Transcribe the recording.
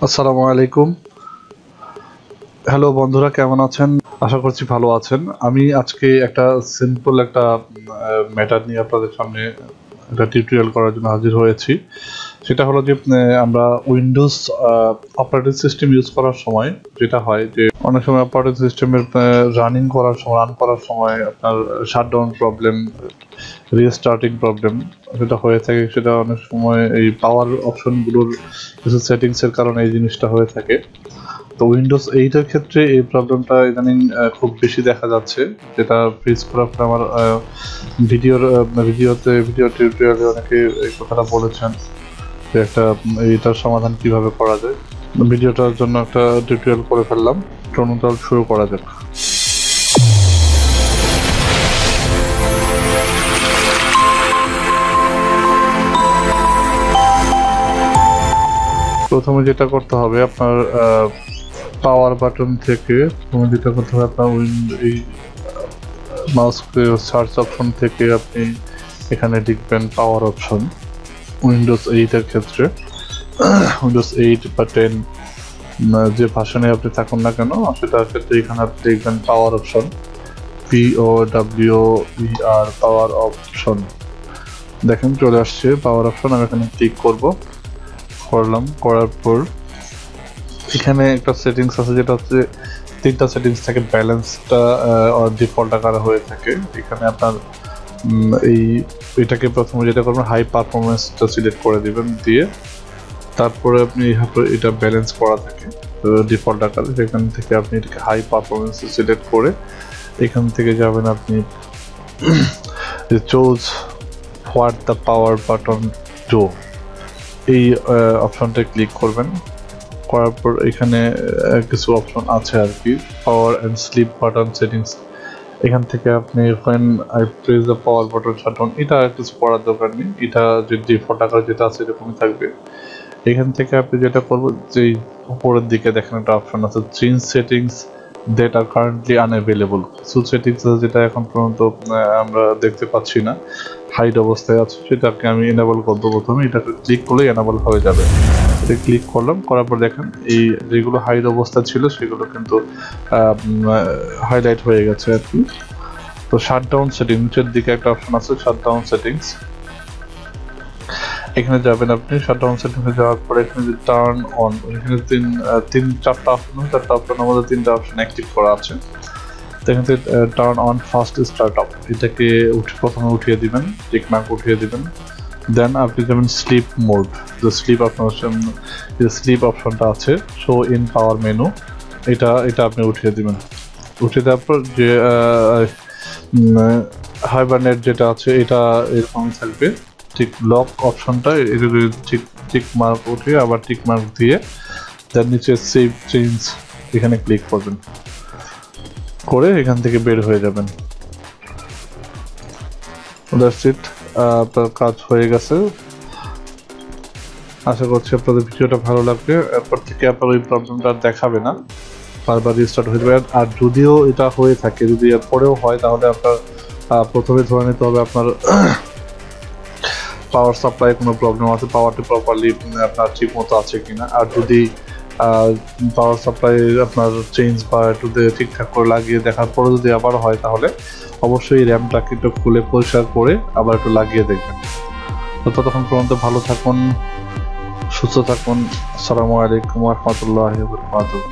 আসসালামু আলাইকুম। হ্যালো বন্ধুরা, কেমন আছেন? আশা করছি ভালো আছেন। আমি আজকে একটা সিম্পল একটা ম্যাটার নিয়ে আপনাদের সামনে একটা টিউটোরিয়াল করার জন্য হাজির হয়েছি। সেটা হলো যে আমরা উইন্ডোজ অপারেটিং সিস্টেম ইউজ করার সময় যেটা হয় যে অনেক সময় অপারেটিং সিস্টেমের রান করার সময় আপনার শাটডাউন প্রবলেম, রিস্টার্টিং প্রবলেম যেটা হয়ে থাকে, সেটা অনেক সময় এই পাওয়ার অপশনগুলোর কিছু সেটিংসের কারণে এই জিনিসটা হয়ে থাকে। তো উইন্ডোজ 8 এর ক্ষেত্রে এই প্রবলেমটা ইদানিং খুব বেশি দেখা যাচ্ছে, যেটা ফেস করার পর আমার ভিডিও টিউটোরিয়ালে অনেকে এই কথাটা বলেছেন যে এইটার সমাধান কিভাবে করা যায়। ভিডিওটার জন্য একটা টিউটোরিয়াল করে ফেললাম। চলুন শুরু করা যাক। প্রথমে যেটা করতে হবে আপনার পাওয়ার বাটন থেকে আপনার এই মাউসকে সার্চ অপশন থেকে আপনি এখানে লিখবেন পাওয়ার অপশন। উইন্ডোজ 8 এর ক্ষেত্রে উইন্ডোজ 8 বা 10 যে ভার্সনে আপনি থাকুন না কেন, সেটার ক্ষেত্রে এখানে আপনি লিখবেন পাওয়ার অপশন, POWER, পাওয়ার অপশন। দেখেন চলে আসছে পাওয়ার অপশন। আমি এখানে ক্লিক করার পর এখানে একটা সেটিংস আছে, যেটা হচ্ছে তিনটা সেটিংস থাকে। ব্যালেন্সটা ডিফল্ট আকারে হয়ে থাকে। এখানে আপনার এটাকে প্রথমে যেটা করবেন, হাই পারফরমেন্সটা সিলেক্ট করে দিবেন, দিয়ে তারপরে আপনি এটা ব্যালেন্স করা থাকে ডিফল্ট আকারে। সেখান থেকে আপনি এটাকে হাই পারফরমেন্স সিলেক্ট করে এখান থেকে যাবেন আপনি choose what the power button do, এই অপশনটা ক্লিক করবেন। করার পর এখানে কিছু অপশন আছে আর কি, power and sleep button settings. এখান থেকে আপনি when I press the power button shutdown, এটা কিছু করার দরকার নেই, এটা যে ডিফল্ট আকারে যেটা আছে এরকমই থাকবে। এখান থেকে আপনি যেটা করবেন, যে উপরের দিকে দেখেন একটা অপশন আছে, change settings that are currently unavailable। কিছু সেটিংস আছে যেটা এখন পর্যন্ত আমরা দেখতে পাচ্ছি না, হাইড অবস্থায় আছে, সেটাকে আমি এনেবল করবো। প্রথমে এটাকে ক্লিক করলে এনেবল হয়ে যাবে। এটা ক্লিক করলাম, করার পর দেখেন এই যেগুলো হাইড অবস্থা ছিল সেগুলো কিন্তু হাইলাইট হয়ে গেছে আর কি। তো শাটডাউন সেটিংস, নিচের দিকে একটা অপশন আছে শাটডাউন সেটিংস, এখানে যাবেন আপনি। শাটডাউন সেটিংসে যাওয়ার পরে এখানে যে টার্ন অন, এখানে চারটা অপশনের মধ্যে তিনটা অপশন অ্যাক্টিভ করা আছে। এখান থেকে turn on first start up, এটাকে প্রথমে উঠিয়ে দিবেন, টিক মার্ক উঠিয়ে দিবেন। দেন আপনি যাবেন স্লিপ মোড, যে স্লিপ অপশনটা আছে, শো ইন পাওয়ার মেনু, এটা আপনি উঠিয়ে দিবেন। উঠিয়ে দেওয়ার পর যে হাইবারনেট যেটা আছে এটা এরকম থাকবে। ঠিক লক অপশনটা টিক মার্ক উঠিয়ে আবার টিক মার্ক দিয়ে তার নিচে সেভ চেঞ্জ এখানে ক্লিক করবেন, করে এখান থেকে বের হয়ে যাবেন। দ্যাটস ইট, আপনার কাজ হয়ে গেছে। আশা করছি আপনাদের ভিডিওটা ভালো লাগবে। এরপর থেকে আপনার ওই প্রবলেমটা দেখাবে না, বারবার রিস্টার্ট হয়ে যাবে। আর যদিও এটা হয়ে থাকে, যদি এর পরেও হয়, তাহলে আপনার প্রথমে ধরে নিতে হবে আপনার পাওয়ার সাপ্লাই কোনো প্রবলেম আছে, পাওয়ারটা প্রপারলি আপনার ঠিক মতো আছে কিনা। আর যদি পাওয়ার সাপ্লাই আপনার চেঞ্জ বা একটু ঠিকঠাক করে লাগিয়ে দেখার পরে যদি আবার হয়, তাহলে অবশ্যই র্যামটাকে একটু খুলে পরিষ্কার করে আবার একটু লাগিয়ে দেখবেন। তো ততক্ষণ পর্যন্ত ভালো থাকুন, সুস্থ থাকুন। আসসালামু আলাইকুম ওয়া রাহমাতুল্লাহি ওয়া বারাকাতুহু।